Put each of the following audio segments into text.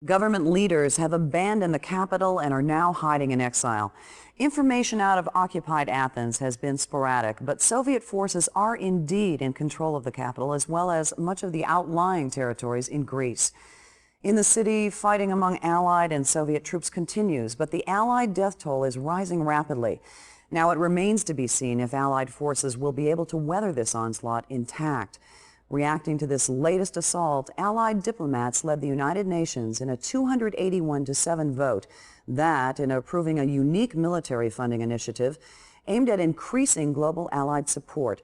Government leaders have abandoned the capital and are now hiding in exile. Information out of occupied Athens has been sporadic, but Soviet forces are indeed in control of the capital as well as much of the outlying territories in Greece. In the city, fighting among Allied and Soviet troops continues, but the Allied death toll is rising rapidly. Now it remains to be seen if Allied forces will be able to weather this onslaught intact. Reacting to this latest assault, Allied diplomats led the United Nations in a 281-7 vote that, in approving a unique military funding initiative aimed at increasing global Allied support.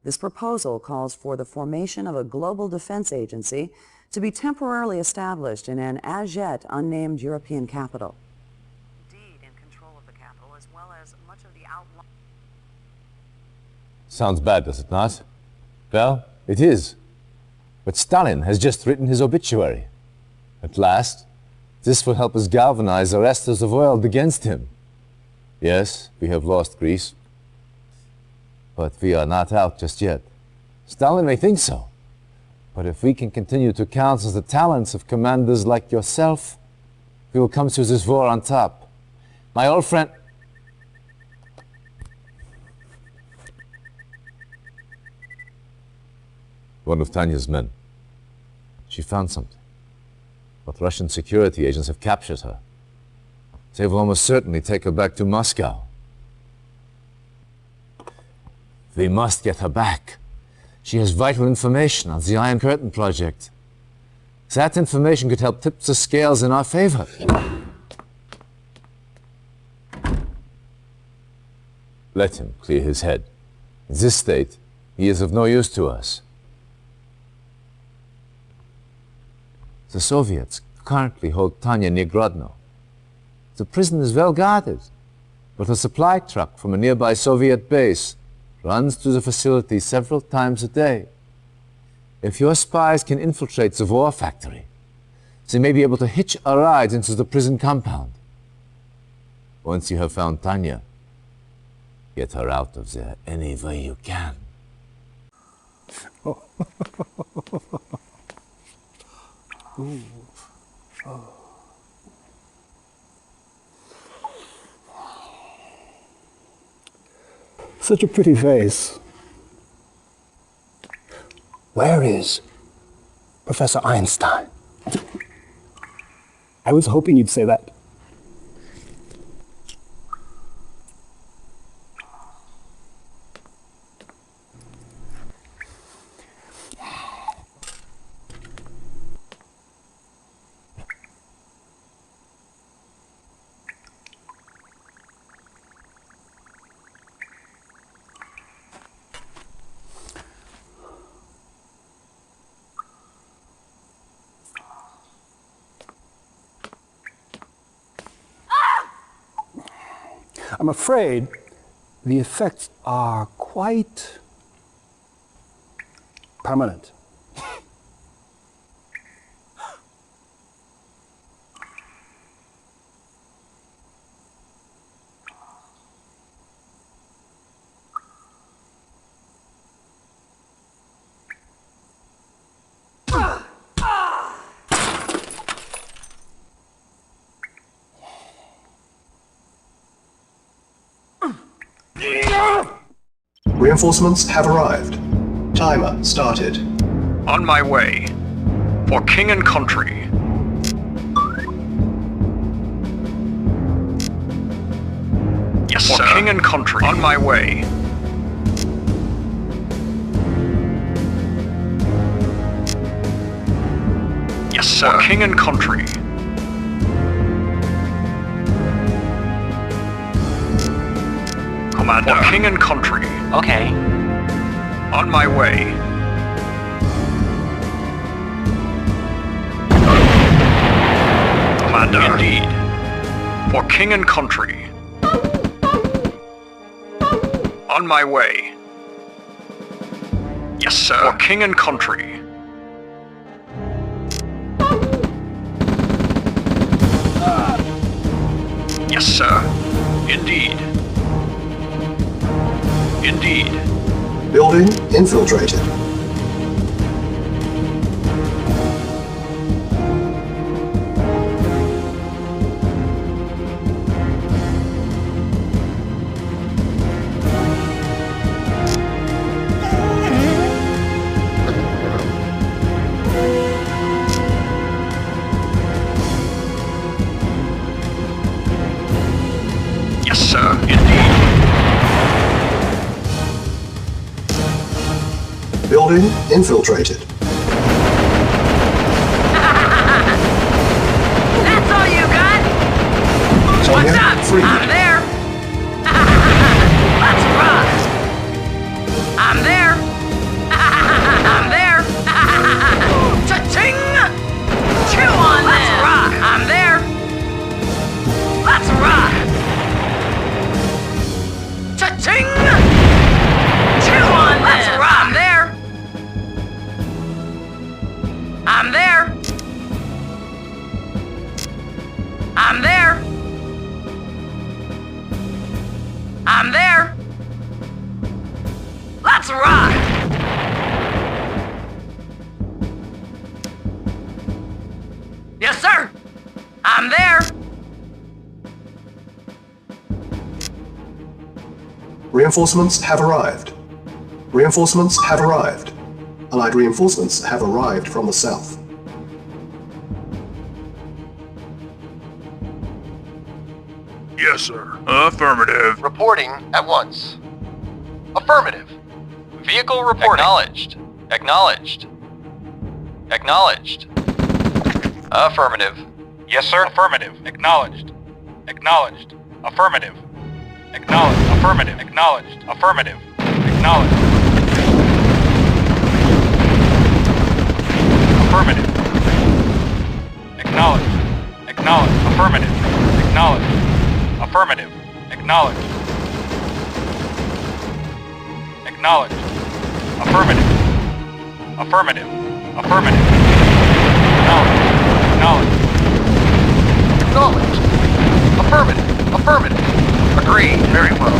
This proposal calls for the formation of a global defense agency to be temporarily established in an as yet unnamed European capital. Indeed, in control of the capital as well as much of the outlying. Sounds bad, does it not? Well, it is. But Stalin has just written his obituary. At last, this will help us galvanize the rest of the world against him. Yes, we have lost Greece. But we are not out just yet. Stalin may think so. But if we can continue to counsel the talents of commanders like yourself, we will come through this war on top. My old friend... One of Tanya's men. She found something. But Russian security agents have captured her. They will almost certainly take her back to Moscow. We must get her back. She has vital information on the Iron Curtain project. That information could help tip the scales in our favor. Let him clear his head. In this state, he is of no use to us. The Soviets currently hold Tanya near Grodno. The prison is well guarded, but a supply truck from a nearby Soviet base runs through the facility several times a day. If your spies can infiltrate the war factory, they may be able to hitch a ride into the prison compound. Once you have found Tanya, get her out of there any way you can. Oh. Ooh. Oh. Such a pretty face. Where is Professor Einstein? I was hoping you'd say that. I'm afraid the effects are quite permanent. Reinforcements have arrived. Timer started. On my way. For king and country. Yes, sir. For king and country. On my way. Yes, sir. For king and country. Commander. For king and country. Okay. On my way. Commander. Indeed. For king and country. On my way. Yes, sir. For king and country. Yes, sir. Indeed. Indeed. Building infiltrated. Building infiltrated. That's all you got? Tanya, What's up? free. I'm there. Let's rock. I'm there. I'm there. Cha-ching! Chew on Let's rock. I'm there. Let's rock. Cha-ching! Chew on Let's rock. I'm there. I'm there. I'm there. I'm there. Let's rock. Yes, sir. I'm there. Reinforcements have arrived. Reinforcements have arrived. Allied reinforcements have arrived from the south. Yes, sir. Affirmative. Reporting at once. Affirmative. Vehicle reporting. Acknowledged. Acknowledged. Acknowledged. Affirmative. Yes, sir. Affirmative. Acknowledged. Acknowledged. Affirmative. Acknowledged. Affirmative. Acknowledged. Affirmative. Acknowledged. Affirmative. Acknowledged. Acknowledged. Affirmative. Acknowledged. Affirmative. Acknowledged. Acknowledged. Affirmative. Affirmative. Affirmative. Acknowledged. Acknowledged. Acknowledged. Affirmative. Affirmative. Agreed. Very well.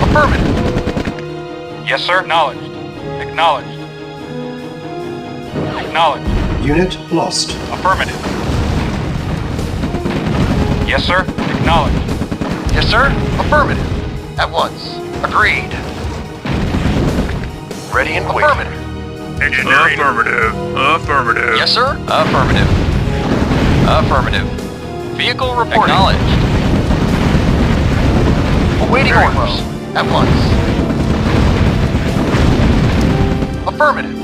Affirmative. Yes, sir. Acknowledged. Acknowledged. Acknowledged. Unit lost. Affirmative. Yes, sir. Acknowledged. Yes, sir. Affirmative. At once. Agreed. Ready and waiting. Affirmative. Engineering. Affirmative. Affirmative. Yes, sir. Affirmative. Affirmative. Vehicle reporting. Acknowledged. Awaiting orders. At once. Affirmative.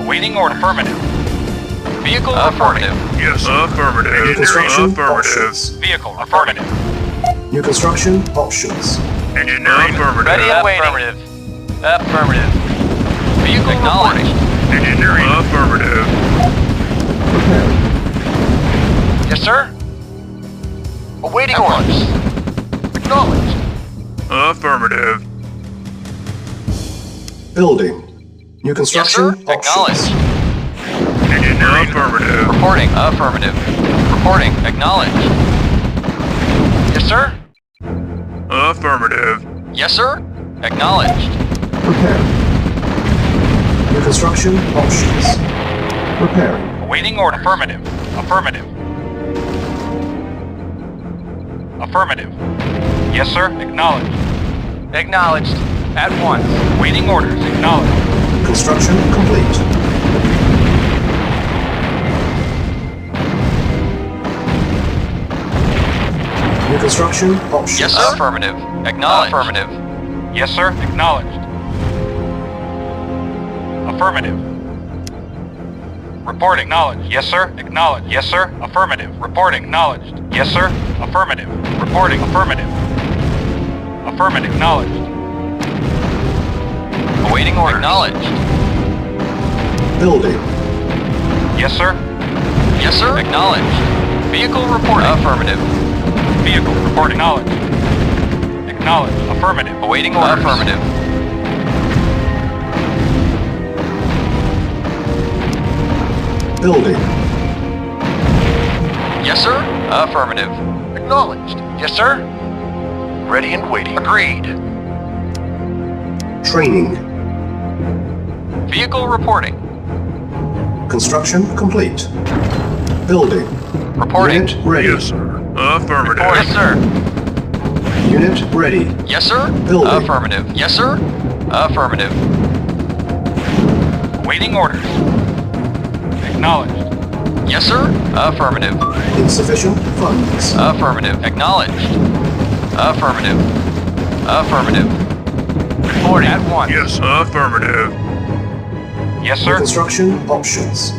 Awaiting order. Affirmative. Vehicle affirmative. Yes, affirmative. Construction Affirmative. options. Vehicle. Affirmative. New construction options. Engineering. Affirmative. Ready and waiting. Affirmative. Affirmative. Vehicle acknowledged. Engineering. Affirmative. Preparing. Yes, sir. Awaiting orders. Acknowledged. Affirmative. Building. New construction Yes, sir. options. Acknowledged. Engineering. Affirmative. Reporting. Affirmative. Reporting. Acknowledged. Yes, sir. Affirmative. Yes, sir. Acknowledged. Preparing. New construction options. Preparing. Awaiting order. Affirmative. Affirmative. Affirmative. Yes, sir. Acknowledged. Acknowledged. At once. Waiting orders. Acknowledged. Construction complete. New construction options. Yes, sir. Affirmative. Acknowledged. Affirmative. Yes, sir. Acknowledged. Affirmative. Reporting. Acknowledged. Yes, sir. Acknowledged. Yes, sir. Affirmative. Reporting. Acknowledged. Yes, sir. Affirmative. Reporting. Affirmative. Affirmative. Acknowledged. Awaiting orders. Acknowledged. Building. Yes, sir. Yes, sir. Acknowledged. Vehicle reporting. Affirmative. Vehicle. Reporting. Acknowledged. Acknowledged. Affirmative. Awaiting orders. Affirmative. Building. Yes, sir. Affirmative. Acknowledged. Yes, sir. Ready and waiting. Agreed. Training. Vehicle reporting. Construction complete. Building. Reporting. Unit ready. Yes, sir. Affirmative. Yes, sir. Unit ready. Yes, sir. Building. Affirmative. Yes, sir. Affirmative. Awaiting orders. Acknowledged. Yes, sir. Affirmative. Insufficient funds. Affirmative. Acknowledged. Affirmative. Affirmative. Reporting at once. Yes, affirmative. Yes, sir. Construction options.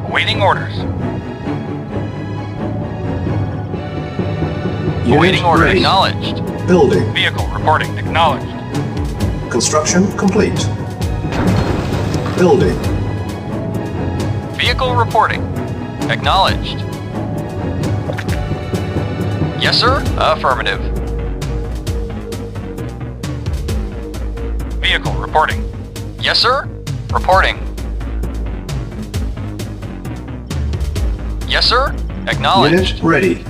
Awaiting orders. Unit Awaiting order ready. acknowledged. Building. Vehicle reporting. Acknowledged. Construction complete. Building. Vehicle reporting. Acknowledged. Yes, sir. Affirmative. Vehicle reporting. Yes, sir. Reporting. Yes, sir. Acknowledged. Unit ready.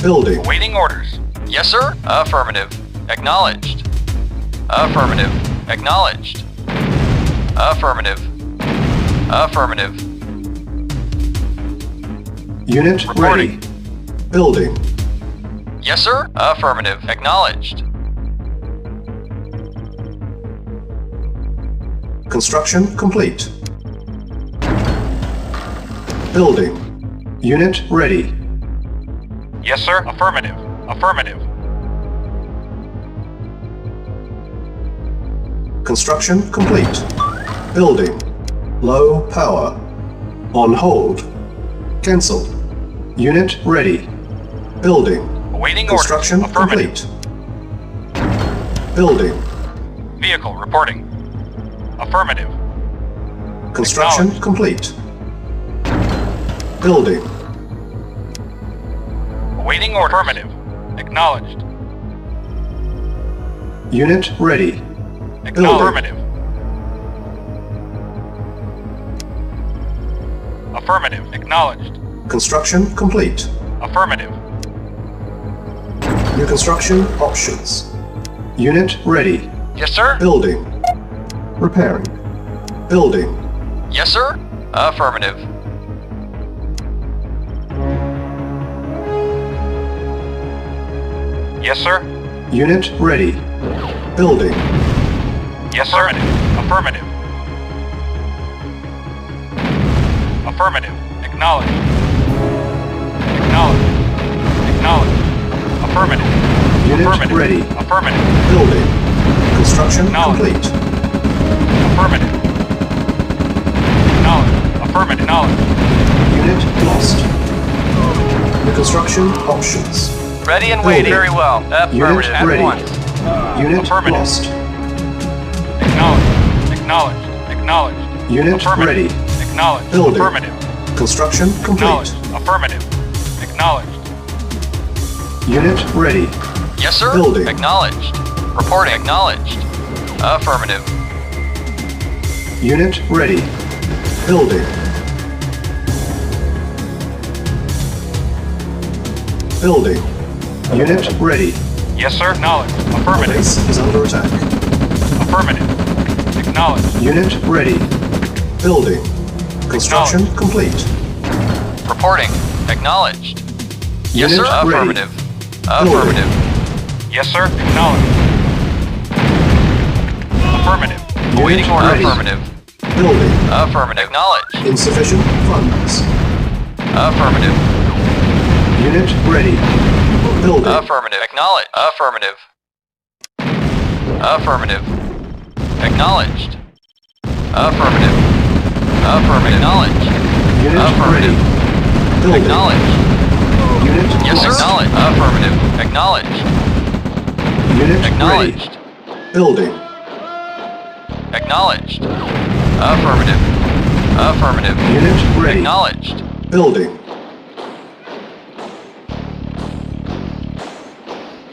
Building. Awaiting orders. Yes, sir. Affirmative. Acknowledged. Affirmative. Acknowledged. Affirmative. Affirmative. Unit Reporting. ready. Building. Yes, sir. Affirmative. Acknowledged. Construction complete. Building. Unit ready. Yes, sir. Affirmative. Affirmative. Construction complete. Building. Low power. On hold. Cancelled. Unit ready. Building. Awaiting Construction orders. Affirmative. complete. Building. Vehicle reporting. Affirmative. Construction Acknowledged. complete. Building. Awaiting order. Affirmative. Acknowledged. Unit ready. Acknowledged. Affirmative. Affirmative. Acknowledged. Construction complete. Affirmative. New construction options. Unit ready. Yes, sir. Building. Repairing. Building. Yes, sir. Affirmative. Yes, sir. Unit ready. Building. Yes, sir. Affirmative. Affirmative. Acknowledged. Acknowledged. Acknowledged. Affirmative. Unit Affirmative. ready. Affirmative. Building. Construction Acknowledged. complete. Affirmative. Acknowledged. Affirmative. Acknowledged. Unit lost. New construction options. Ready and Building. waiting. Very well. Affirmative. At ready. once. Unit Affirmative. lost. Acknowledged. Acknowledged. Acknowledged. Unit Affirmative. ready. Acknowledged. Building. Affirmative. Construction complete. Acknowledged. Affirmative. Acknowledged. Unit ready. Yes, sir. Building. Acknowledged. Reporting. Acknowledged. Affirmative. Unit ready. Building. Building. Unit ready. Yes, sir. Acknowledged. Affirmative. Base is under attack. Affirmative. Acknowledged. Unit ready. Building. Construction complete. Reporting. Acknowledged. Yes, Unit sir. ready. Affirmative. Affirmative. Yes, sir. Acknowledged. Affirmative. Awaiting Unit order. ready. Affirmative. Building. Affirmative. Acknowledged. Insufficient funds. Affirmative. Unit ready. Building. Affirmative. Acknowledged. Affirmative. Affirmative. Acknowledged. Affirmative. Affirmative. Acknowledged. Unit Affirmative. ready. Building. Acknowledged. Unit Yes, sir. lost. Acknowledged. Affirmative. Acknowledged. Unit Acknowledged. ready. Building. Acknowledged. Affirmative. Affirmative. Unit ready. Acknowledged. Building.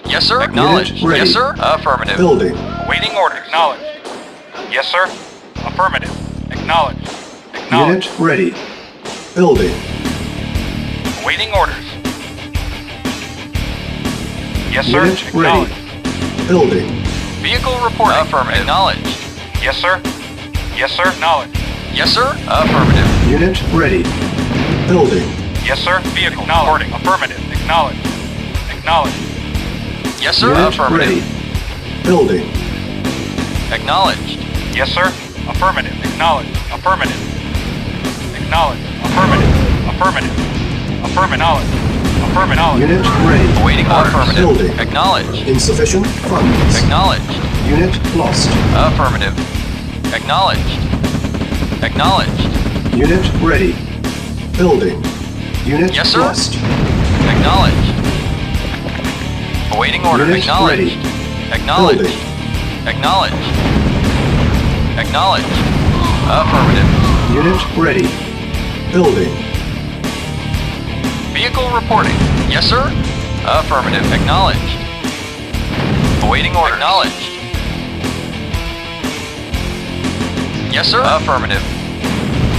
Yes, sir. Acknowledged. ready. Yes, sir. Affirmative. Building. Awaiting order. Acknowledged. Yes, sir. Affirmative. Acknowledged. Acknowledged. Unit ready. Building. Awaiting orders. Yes, sir. Unit Acknowledged. ready. Building. Vehicle reporting. Affirmative. Acknowledged. Yes, sir. Yes, sir. Acknowledged. Yes, sir. Affirmative. Unit ready. Building. Yes, sir. Vehicle reporting. Affirmative. Acknowledged. Acknowledged. Yes, sir. Unit Affirmative. ready. Building. Acknowledged. Yes, sir. Affirmative. Acknowledged. Affirmative. Acknowledged. Affirmative. Affirmative. Affirmative. Affirmative. Unit ready. Awaiting orders. Building. Affirmative. Acknowledged. Insufficient funds. Acknowledged. Unit lost. Affirmative. Acknowledged. Acknowledged. Unit ready. Building. Unit Yes, sir. lost. Acknowledged. Awaiting order. Unit Acknowledged. ready. Acknowledged. Building. Acknowledged. Acknowledged. Affirmative. Unit ready. Building. Vehicle reporting. Yes, sir. Affirmative. Acknowledged. Awaiting order. Acknowledged. Yes, sir. Affirmative.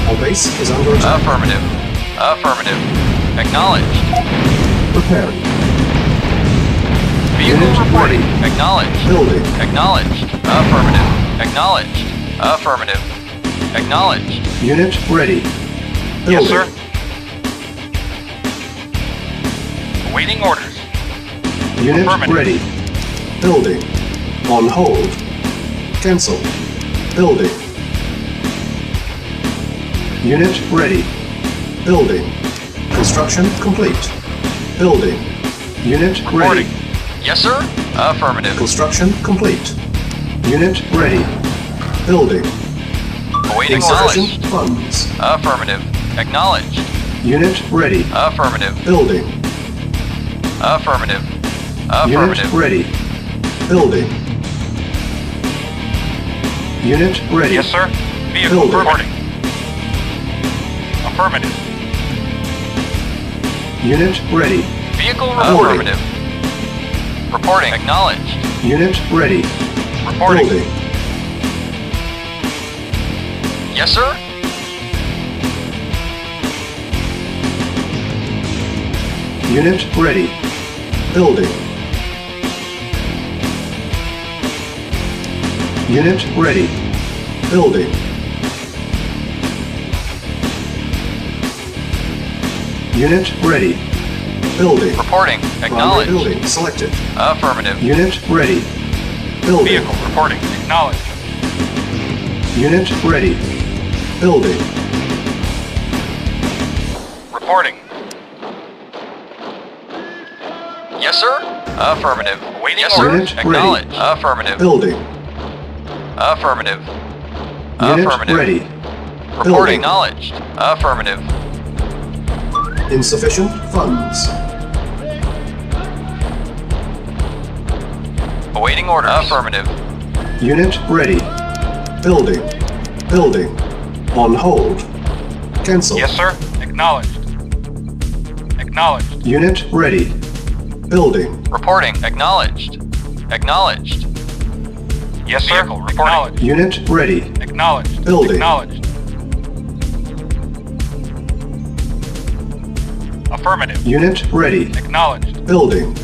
Our base is under attack. Affirmative. Affirmative. Acknowledged. Preparing. Vehicle Unit reporting. ready. Acknowledged. Building. Acknowledged. Affirmative. Acknowledged. Affirmative. Acknowledged. Unit ready. Building. Yes, sir. Awaiting orders. Unit Affirmative. ready. Building. On hold. Cancel. Building. Unit ready. Building. Construction complete. Building. Unit Reporting. ready. Yes, sir. Affirmative. Construction complete. Unit ready. Building. Awaiting Insufficient orders. funds. Affirmative. Acknowledged. Unit ready. Affirmative. Building. Affirmative. Unit Affirmative. ready. Building. Unit ready. Yes, sir. Vehicle Building. reporting. Affirmative. Unit ready. Vehicle Building. affirmative. Reporting. Acknowledged. Unit ready. Reporting. Building. Yes, sir. Unit ready. Building. Unit ready. Building. Unit ready. Building. Reporting. Primary Acknowledged. building selected. Affirmative. Unit ready. Building. Vehicle reporting. Acknowledged. Unit ready. Building. Reporting. Yes, sir. Affirmative. Waiting Yes, sir. orders. Unit ready. Acknowledged. Affirmative. Building. Affirmative. Unit Affirmative. ready. Reporting. Building. Acknowledged. Affirmative. Insufficient funds. Awaiting orders. Affirmative. Unit ready. Building. Building. On hold. Cancel. Yes, sir. Acknowledged. Acknowledged. Unit ready. Building. Reporting. Acknowledged. Acknowledged. Yes, sir. Vehicle reporting. Acknowledged. Unit ready. Acknowledged. Building. Acknowledged. Affirmative. Unit ready. Acknowledged. Building.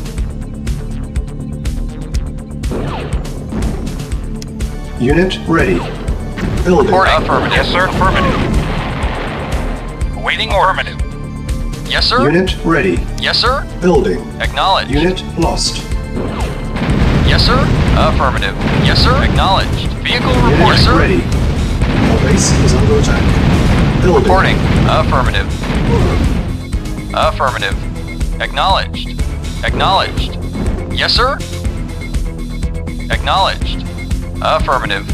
Unit ready. Building. Reporting. Affirmative. Yes, sir. Affirmative. Awaiting affirmative. Yes, sir. Unit ready. Yes, sir. Building. Acknowledged. Unit lost. Yes, sir. Affirmative. Yes, sir. Acknowledged. Vehicle report. Unit Yes, sir. ready. Our base is under attack. Building. Reporting. Affirmative. Affirmative. Acknowledged. Acknowledged. Yes, sir. Acknowledged. Affirmative.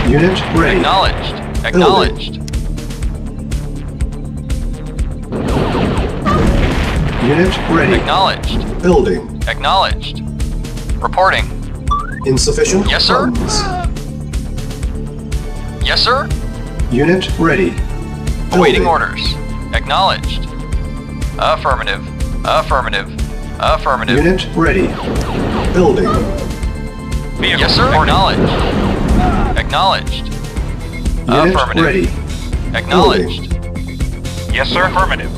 Unit ready. Acknowledged. Acknowledged. Unit ready. Acknowledged. Building. Acknowledged. Reporting. Insufficient Yes, sir. funds. Yes, sir. Unit ready. Awaiting Building. orders. Acknowledged. Affirmative. Affirmative. Affirmative. Unit ready. Building. Vehicle Yes, sir. reporting. Acknowledged. Acknowledged. Unit Affirmative. ready. Acknowledged. Yes, sir. Affirmative.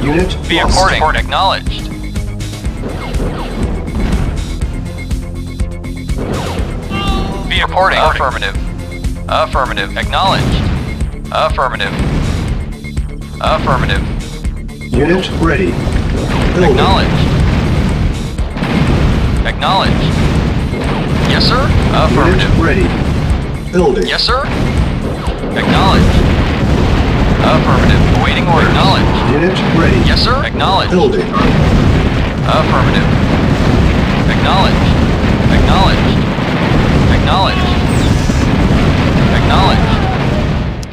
Unit Vehicle lost. Reporting. Acknowledged. Vehicle Reporting. reporting. Affirmative. Affirmative. Acknowledged. Affirmative. Affirmative. Unit ready. Building. Acknowledged. Acknowledged. Yes, sir. Affirmative. Unit ready. Building. Yes, sir. Acknowledged. Affirmative. Awaiting order. Acknowledged. Unit ready. Yes, sir. Acknowledged. Building. Affirmative. Acknowledged. Acknowledged. Acknowledged. Acknowledged.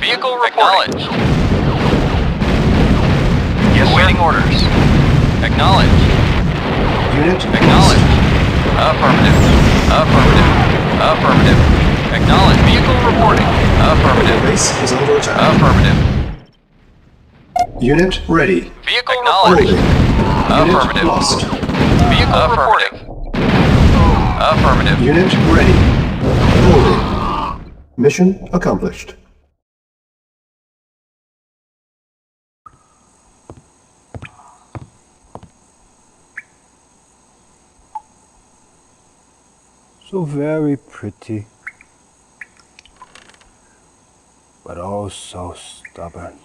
Vehicle reporting. Acknowledged. Yes, Awaiting sir. orders. Acknowledged. Unit Acknowledged. Affirmative. Affirmative. Affirmative. Acknowledged. Vehicle reporting. Affirmative. Base is under attack. Affirmative. Unit ready. Vehicle Building. reporting. Unit Affirmative. lost. Vehicle reporting. Affirmative. Unit ready. Building. Mission accomplished. So very pretty, but oh so stubborn.